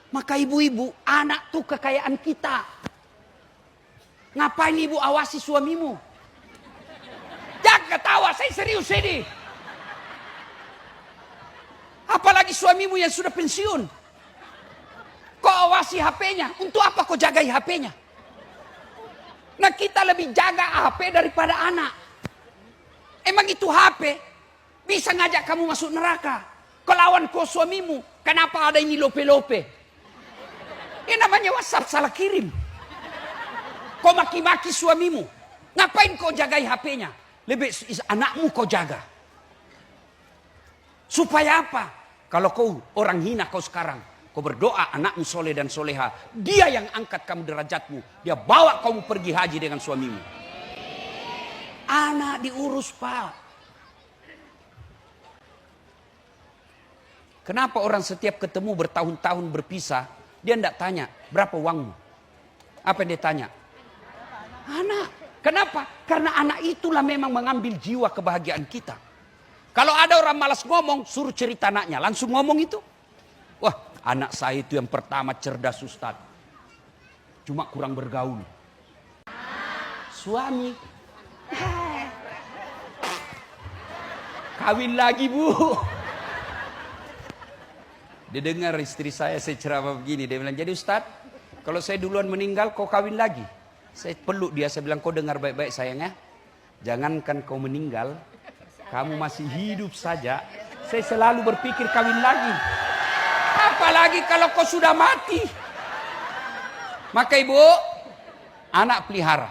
Maka ibu-ibu, anak tuh kekayaan kita. Ngapain ibu awasi suamimu? Jangan ketawa, saya serius ini. Apalagi suamimu yang sudah pensiun. Kau awasi HP-nya, untuk apa kau jagai HP-nya? Nah kita lebih jaga HP daripada anak. Emang itu HP bisa ngajak kamu masuk neraka. Kelawan kau suamimu, kenapa ada ini lope-lope? Ini namanya WhatsApp salah kirim. Kau maki-maki suamimu, ngapain kau jagai HP-nya? Lebih anakmu kau jaga. Supaya apa? Kalau kau orang hina kau sekarang, kau berdoa anakmu soleh dan soleha. Dia yang angkat kamu derajatmu. Dia bawa kamu pergi haji dengan suamimu. Anak diurus, Pak. Kenapa orang setiap ketemu bertahun-tahun berpisah, dia tidak tanya berapa uangmu? Apa yang dia tanya? Anak. Kenapa? Karena anak itulah memang mengambil jiwa kebahagiaan kita. Kalau ada orang malas ngomong, suruh cerita anaknya. Langsung ngomong itu. Wah, anak saya itu yang pertama cerdas, Ustaz. Cuma kurang bergaul. Suami. Kawin lagi, Bu. Dia dengar istri saya ceramah begini. Dia bilang, jadi Ustaz, kalau saya duluan meninggal, kau kawin lagi. Saya peluk dia, saya bilang, kau dengar baik-baik sayangnya. Jangankan kau meninggal, kamu masih hidup saja, saya selalu berpikir kawin lagi. Apalagi kalau kau sudah mati. Maka ibu, anak pelihara.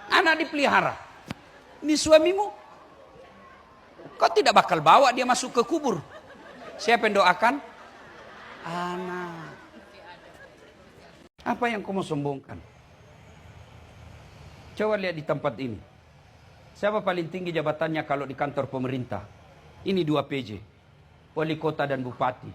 Anak dipelihara. Ini suamimu. Kau tidak bakal bawa dia masuk ke kubur. Siapa yang doakan? Anak. Apa yang kau mau sombongkan? Coba lihat di tempat ini. Siapa paling tinggi jabatannya kalau di kantor pemerintah? Ini 2 PJ. Wali kota dan bupati.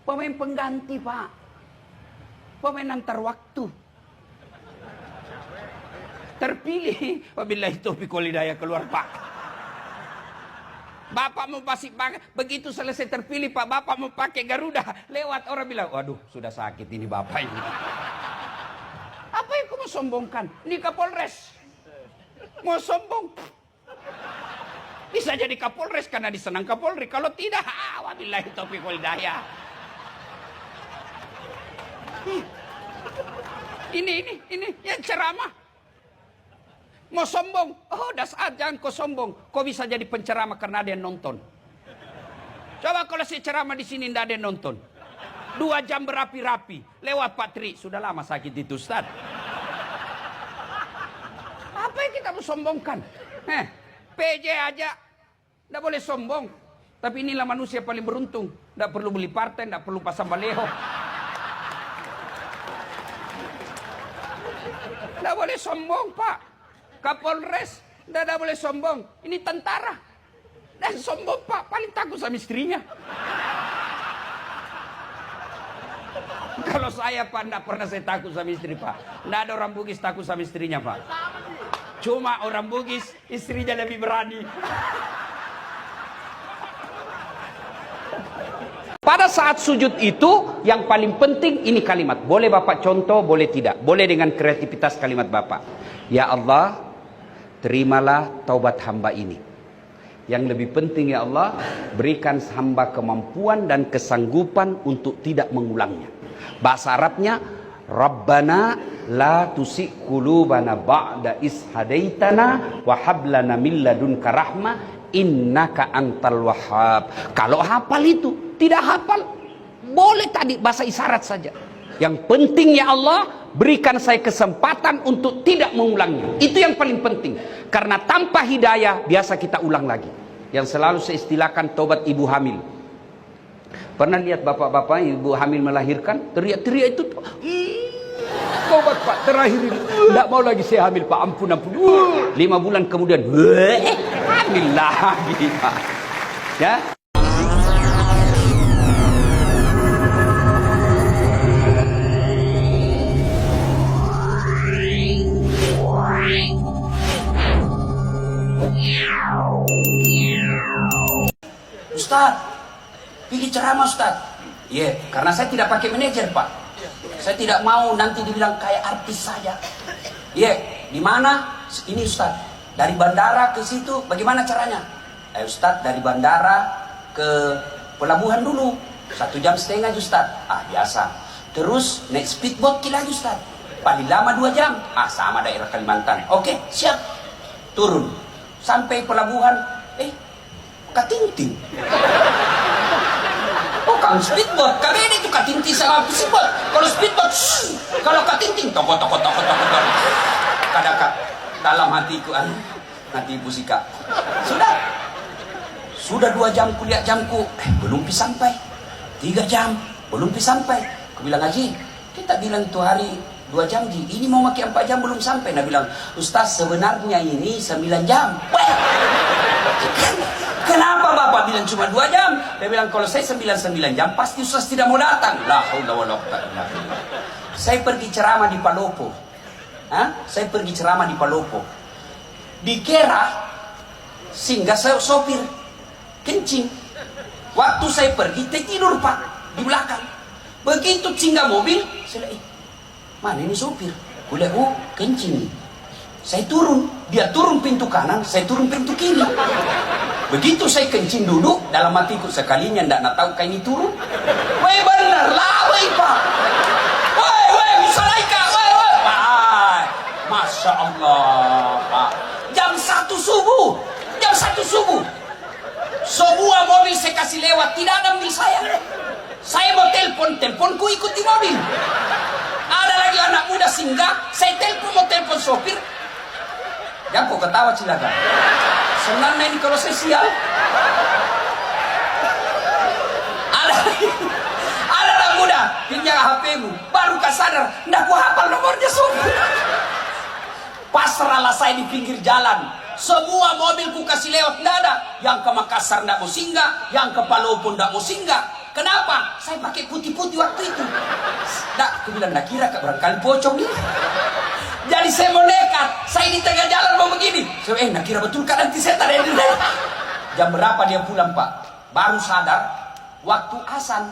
Pemain pengganti, Pak. Pemain antar waktu. Terpilih. Wabillahi taufiq wal hidayah, keluar, Pak. Bapak mau pakai, begitu selesai terpilih, Pak, Bapak mau pakai Garuda. Lewat orang bilang, waduh sudah sakit ini Bapak ini. Apa yang kamu sombongkan? Ini Kapolres. Mau sombong. Bisa jadi Kapolres karena disenang Kapolri. Kalau tidak, wabillahi taufiq wal hidayah. Ini yang ceramah. Mau sombong. Oh, dasar jangan kau sombong. Kau bisa jadi penceramah karena ada yang nonton. Coba kalau si ceramah di sini tidak ada yang nonton. 2 jam berapi-rapi. Lewat Pak Tri. Sudah lama sakit itu, Ustaz. Apa yang kita mau sombongkan? PJ aja. Tidak boleh sombong. Tapi inilah manusia paling beruntung. Tidak perlu beli partai, tidak perlu pasang baleho. Tidak boleh sombong, Pak. Kapolres, tidak boleh sombong. Ini tentara. Dan sombong, Pak. Paling takut sama istrinya. Kalau saya, Pak, tidak pernah saya takut sama istri, Pak. Tidak ada orang Bugis takut sama istrinya, Pak. Cuma orang Bugis, istrinya lebih berani. Pada saat sujud itu, yang paling penting ini kalimat. Boleh Bapak contoh, boleh tidak. Boleh dengan kreativitas kalimat Bapak. Ya Allah, terimalah taubat hamba ini. Yang lebih penting ya Allah, berikan hamba kemampuan dan kesanggupan untuk tidak mengulangnya. Bahasa Arabnya, Rabbana la tusik qulubana ba'da is hadaitana wa hab lana min ladunka rahmah innaka antal wahhab. Kalau hafal itu, tidak hafal, boleh tadi bahasa isyarat saja. Yang penting ya Allah, berikan saya kesempatan untuk tidak mengulangnya. Itu yang paling penting. Karena tanpa hidayah, biasa kita ulang lagi. Yang selalu saya istilahkan tobat ibu hamil. Pernah lihat bapak-bapak ibu hamil melahirkan? Teriak-teriak itu. Tobat Pak, terakhir ini. Tidak mau lagi saya hamil Pak, ampun. 5 bulan kemudian, hamil lagi Pak. Ya. Ustaz, pilih ceramah Ustaz. Iya, karena saya tidak pakai manajer, Pak. Saya tidak mau nanti dibilang kayak artis saja. Iya, di mana? Ini Ustaz, dari bandara ke situ, bagaimana caranya? Ustaz, dari bandara ke pelabuhan dulu, 1,5 jam Ustaz. Biasa. Terus naik speedboat lagi Ustaz, paling lama 2 jam. Sama daerah Kalimantan. Oke, siap. Turun sampai pelabuhan, Katinting. Oh, kan speedboat, kalian itu Katinting sama speedboat. Kalau speedboat, kalau Katinting, toko. Kadang dalam hatiku, nanti Ibu Sika. Sudah 2 jam kuliah jamku, belum sampai. 3 jam, belum sampai. Aku bilang, Haji, kita bilang itu hari 2 jam, Ji. Ini mau pakai 4 jam belum sampai. Nah bilang, Ustaz sebenarnya ini 9 jam. Kenapa Bapak bilang cuma 2 jam? Dia bilang, kalau saya 9 jam, pasti Ustaz tidak mau datang. La haula wala quwwata illa billah. Saya pergi ceramah di Palopo. Saya pergi ceramah di Palopo. Dikira singgah saya sopir kencing. Waktu saya pergi, tidur Pak di belakang. Begitu singgah mobil, saya lihat, mana ini sopir? Kuliah, kencing. Saya turun, dia turun pintu kanan, saya turun pintu kiri. Begitu saya kencing duduk, dalam hatiku sekalinya ndak tahu kayak ini turun. Weh bener lah, weh Pak. Weh, Misalaika, weh. Masya Allah, Pak. Jam 1 subuh. Sebuah mobil saya kasih lewat, tidak ada mobil saya. Saya mau teleponku ikut di mobil. Ada lagi anak muda singgah, saya mau telepon sopir. Jangan kok ketawa silakan. Senang ini kalau saya sial. Ada anak muda, pinjam HP-mu, baru sadar, nggak ku hafal nomornya sopir. Pasrahlah saya di pinggir jalan. Semua mobil ku kasih lewat, nggak ada. Yang ke Makassar nggak mau singgah, yang ke Palopo nggak mau singgah. Kenapa? Saya pakai putih-putih waktu itu. Aku bilang, nggak kira barangkali pocong nih. Jadi saya mau nekat, saya di tengah jalan mau begini. Saya nggak kira betul kan nanti saya tarik dulu. Jam berapa dia pulang Pak? Baru sadar, waktu azan.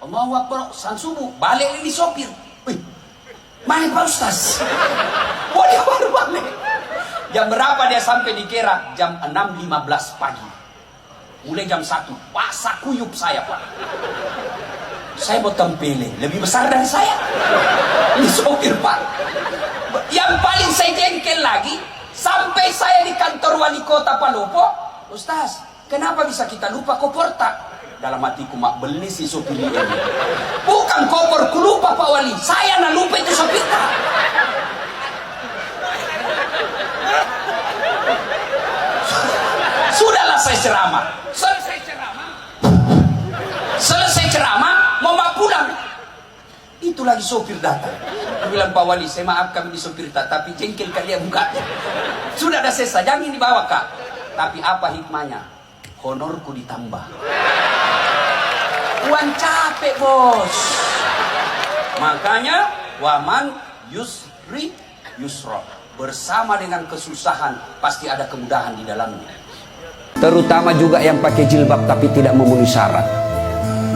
Allahu Akbar, azan subuh. Balik ini sopir. Wih, mana Pak Ustaz? Wah, dia baru balik. Jam berapa dia sampai di Kera? Jam 6.15 pagi. Mulai jam 1, pasak kuyup saya Pak. Saya mau tempelin, lebih besar dari saya. Ini sopir Pak. Yang paling saya jengkel lagi, sampai saya di kantor wali kota Palopo. Ustaz, kenapa bisa kita lupa koper tak? Dalam hatiku, mak beli si sopir ini. Bukan koper, ku lupa Pak Wali. Saya nak lupa itu sopir tak. Sudahlah saya ceramah. Selesai ceramah, mau pulang. Itu lagi sopir datang. Dia bilang, Pak Wali, saya maaf kami di sopir tak, tapi jengkel kalian mukanya. Sudah ada selesai, jangan dibawa Kak. Tapi apa hikmahnya? Honorku ditambah. Uang capek bos. Makanya waman yusri yusra. Bersama dengan kesusahan pasti ada kemudahan di dalamnya. Terutama juga yang pakai jilbab tapi tidak memenuhi syarat.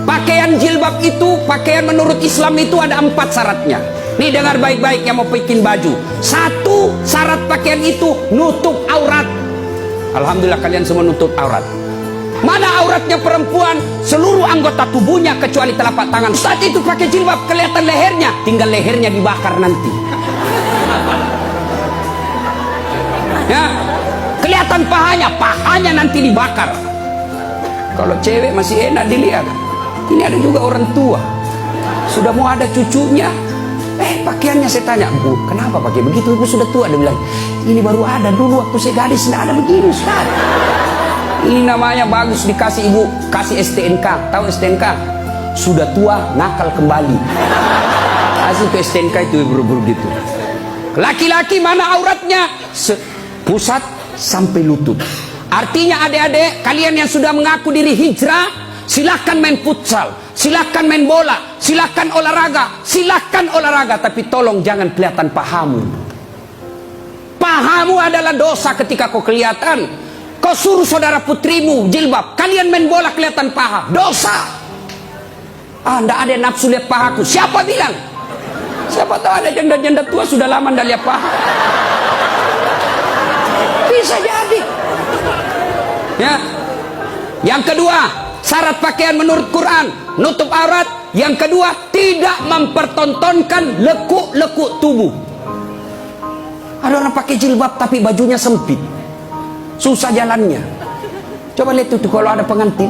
Pakaian jilbab itu, pakaian menurut Islam itu ada 4 syaratnya. Nih dengar baik-baik yang mau bikin baju. 1 syarat pakaian itu nutup aurat. Alhamdulillah kalian semua nutup aurat. Mana auratnya perempuan? Seluruh anggota tubuhnya kecuali telapak tangan. Saat itu pakai jilbab kelihatan lehernya, tinggal lehernya dibakar nanti. Ya, kelihatan pahanya nanti dibakar. Kalau cewek masih enak dilihat. Ini ada juga orang tua, sudah mau ada cucunya. Pakaiannya saya tanya, Bu, kenapa pakai begitu? Ibu sudah tua. Dia bilang, ini baru ada, dulu waktu saya gadis tidak ada begini Ustaz. Ini namanya bagus dikasih ibu, kasih STNK. Tahu STNK? Sudah tua, nakal kembali. Kasih itu STNK itu buru-buru gitu. Laki-laki mana auratnya? Pusat sampai lutut. Artinya adik-adik, kalian yang sudah mengaku diri hijrah, silahkan main futsal, silahkan main bola, silahkan olahraga, tapi tolong jangan kelihatan pahamu. Pahamu adalah dosa ketika kau kelihatan. Kau suruh saudara putrimu jilbab, kalian main bola kelihatan paha, dosa. Ah, ndak ada nafsu lihat pahaku. Siapa bilang? Siapa tahu ada janda-janda tua sudah lama ndak lihat paha. Bisa jadi. Ya. Yang kedua, syarat pakaian menurut Quran, nutup aurat. Yang kedua, tidak mempertontonkan lekuk-lekuk tubuh. Ada orang pakai jilbab tapi bajunya sempit, susah jalannya. Coba lihat itu kalau ada pengantin,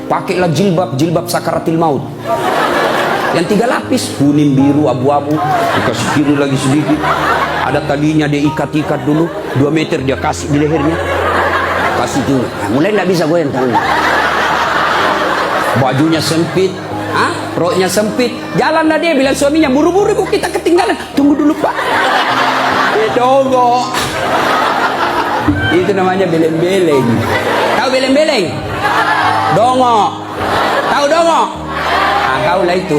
pakailah jilbab sakaratil maut. Yang 3 lapis, kuning, biru, abu-abu, dikasih kiri lagi sedikit. Ada talinya dia ikat-ikat dulu, 2 meter dia kasih di lehernya, kasih dulu. Nah, mulai nggak bisa goyang tangannya. Bajunya sempit, roknya sempit. Jalan dah dia bilang suaminya, buru-buru ibu kita ketinggalan. Tunggu dulu pak. Tunggu. Itu namanya beleng-beleng. Tahu beleng-beleng? Dongo. Tahu dongo? Ah, kau lah itu.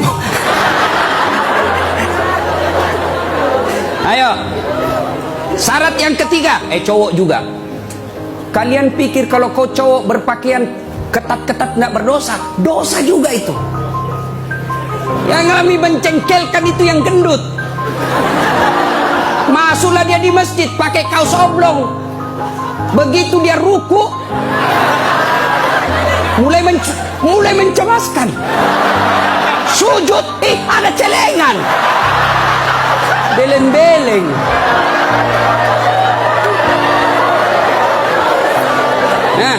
Ayo. Syarat yang ketiga, cowok juga. Kalian pikir kalau kau cowok berpakaian ketat-ketat nggak berdosa? Dosa juga itu. Yang lebih mencengkelkan itu yang gendut. Masuklah dia di masjid pakai kaos oblong. Begitu dia ruku, mulai mencemaskan. Sujud, ada celengan. Beleng-beleng. Nah,